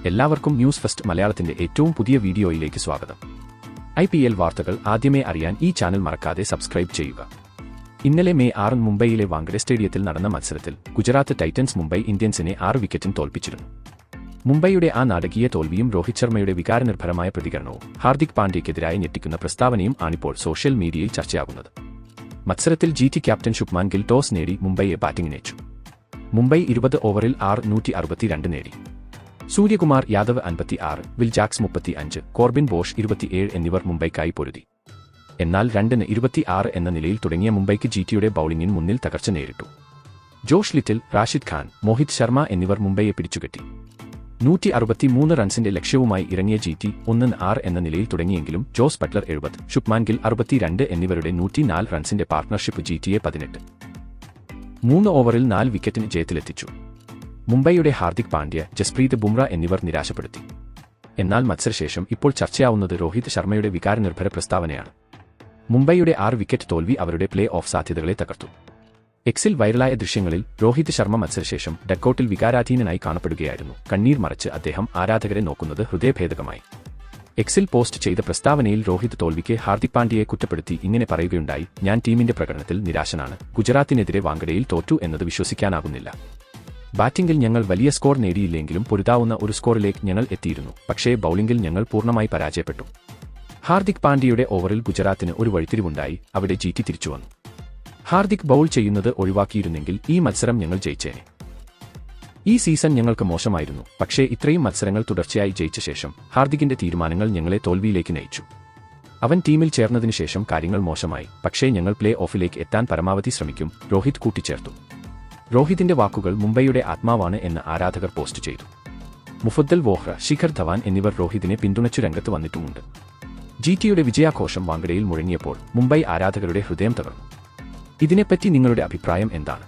എല്ലാവർക്കും news first മലയാളത്തിന്റെ ഏറ്റവും പുതിയ വീഡിയോയിലേക്ക് സ്വാഗതം. IPL വാർത്തകൾ ആദ്യമേ അറിയാൻ ഈ ചാനൽ മറക്കാതെ സബ്സ്ക്രൈബ് ചെയ്യുക. ഇന്നലെ മെയ് 6 മുംബൈയിലെ വാങ്കഡെ സ്റ്റേഡിയത്തിൽ നടന്ന മത്സരത്തിൽ ഗുജറാത്ത് ടൈറ്റൻസ് മുംബൈ ഇന്ത്യൻസിനെ 6 വിക്കറ്റിന് തോൽപ്പിച്ചിരുന്നു. മുംബൈയുടെ ആ നാടകീയ തോൽവിയും രോഹിത് ശർമ്മയുടെ വികാരനിർഭരമായ പ്രതികരണവും ഹാർദിക് പാണ്ഡ്യയ്ക്കെതിരായി ഞെട്ടിക്കുന്ന പ്രസ്താവനയും ആണിപ്പോൾ സോഷ്യൽ മീഡിയയിൽ ചർച്ചയാകുന്നത്. മത്സരത്തിൽ GT captain Shubman Gill toss നേടി മുംബൈയെ ബാറ്റിംഗിനയച്ചു. മുംബൈ 20 ഓവറിൽ 162 നേടി. Suryakumar Yadav 56, Will Jacks 35, Corbin Bosch 27 എന്നിവർ മുംബൈക്കായി പൊരുതി. എന്നാൽ 2-26 എന്ന നിലയിൽ തുടങ്ങിയ മുംബൈക്ക് GTയുടെ ബൌളിംഗിന് മുന്നിൽ തകർച്ച നേരിട്ടു. ജോഷ് ലിറ്റിൽ, റാഷിദ് ഖാൻ, മോഹിത് ശർമ്മ എന്നിവർ മുംബൈയെ പിടിച്ചുകെട്ടി. 163 റൺസിന്റെ ലക്ഷ്യവുമായി ഇറങ്ങിയ GT 1-6 എന്ന നിലയിൽ തുടങ്ങിയെങ്കിലും ജോസ് ബട്ട്ലർ 70, ശുഭ്മാൻ ഗിൽ 62 എന്നിവരുടെ 104 റൺസിന്റെ പാർട്ട്ണർഷിപ്പ് GTയെ 3 ഓവറിൽ 4 വിക്കറ്റിന് ജയത്തിലെത്തിച്ചു. മുംബൈയുടെ ഹാർദിക് പാണ്ഡ്യ, ജസ്പ്രീത് ബുംറ എന്നിവർ നിരാശപ്പെടുത്തി. എന്നാൽ മത്സരശേഷം ഇപ്പോൾ ചർച്ചയാവുന്നത് രോഹിത് ശർമ്മയുടെ വികാരനിർഭര പ്രസ്താവനയാണ്. മുംബൈയുടെ 6 വിക്കറ്റ് തോൽവി അവരുടെ പ്ലേ ഓഫ് സാധ്യതകളെ തകർത്തു. എക്സിൽ വൈറലായ ദൃശ്യങ്ങളിൽ രോഹിത് ശർമ്മ മത്സരശേഷം ഡക്കൌട്ടിൽ വികാരാധീനനായി കാണപ്പെടുകയായിരുന്നു. കണ്ണീർ മറച്ച് അദ്ദേഹം ആരാധകരെ നോക്കുന്നത് ഹൃദയഭേദകമായി. എക്സിൽ പോസ്റ്റ് ചെയ്ത പ്രസ്താവനയിൽ രോഹിത് തോൽവിക്ക് ഹാർദിക് പാണ്ഡ്യയെ കുറ്റപ്പെടുത്തി ഇങ്ങനെ പറയുകയുണ്ടായി: ഞാൻ ടീമിന്റെ പ്രകടനത്തിൽ നിരാശനാണ്. ഗുജറാത്തിനെതിരെ വാങ്കഡയിൽ തോറ്റു എന്നത് വിശ്വസിക്കാനാകുന്നില്ല. ബാറ്റിംഗിൽ ഞങ്ങൾ വലിയ സ്കോർ നേടിയില്ലെങ്കിലും പൊരുതാവുന്ന ഒരു സ്കോറിലേക്ക് ഞങ്ങൾ എത്തിയിരുന്നു. പക്ഷേ ബൌളിംഗിൽ ഞങ്ങൾ പൂർണ്ണമായി പരാജയപ്പെട്ടു. ഹാർദിക് പാണ്ഡ്യയുടെ ഓവറിൽ ഗുജറാത്തിന് ഒരു വഴിത്തിരിവുണ്ടായി. അവിടെ GT തിരിച്ചുവന്നു. ഹാർദിക് ബൌൾ ചെയ്യുന്നത് ഒഴിവാക്കിയിരുന്നെങ്കിൽ ഈ മത്സരം ഞങ്ങൾ ജയിച്ചേനെ. ഈ സീസൺ ഞങ്ങൾക്ക് മോശമായിരുന്നു. പക്ഷേ ഇത്രയും മത്സരങ്ങൾ തുടർച്ചയായി ജയിച്ച ശേഷം ഹാർദിക്കിന്റെ തീരുമാനങ്ങൾ ഞങ്ങളെ തോൽവിയിലേക്ക് നയിച്ചു. അവൻ ടീമിൽ ചേർന്നതിനുശേഷം കാര്യങ്ങൾ മോശമായി. പക്ഷേ ഞങ്ങൾ പ്ലേ ഓഫിലേക്ക് എത്താൻ പരമാവധി ശ്രമിക്കും, രോഹിത് കൂട്ടിച്ചേർത്തു. രോഹിതിന്റെ വാക്കുകൾ മുംബൈയുടെ ആത്മാവാണ് എന്ന് ആരാധകർ പോസ്റ്റ് ചെയ്തു. മുഫദ്ദൽ വോഹ്ര, ശിഖർ ധവാൻ എന്നിവർ രോഹിതിനെ പിന്തുണച്ചു രംഗത്ത് വന്നിട്ടുമുണ്ട്. GTയുടെ വിജയാഘോഷം വാങ്കഡയിൽ മുഴങ്ങിയപ്പോൾ മുംബൈ ആരാധകരുടെ ഹൃദയം തകർന്നു. ഇതിനെപ്പറ്റി നിങ്ങളുടെ അഭിപ്രായം എന്താണ്?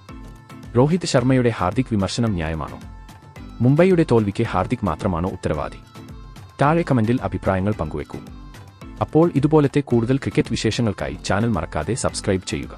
രോഹിത് ശർമ്മയുടെ ഹാർദിക് വിമർശനം ന്യായമാണോ? മുംബൈയുടെ തോൽവിക്ക് ഹാർദിക് മാത്രമാണോ ഉത്തരവാദി? താഴെ കമന്റിൽ അഭിപ്രായങ്ങൾ പങ്കുവെക്കൂ. അപ്പോൾ ഇതുപോലത്തെ കൂടുതൽ ക്രിക്കറ്റ് വിശേഷങ്ങൾക്കായി ചാനൽ മറക്കാതെ സബ്സ്ക്രൈബ് ചെയ്യുക.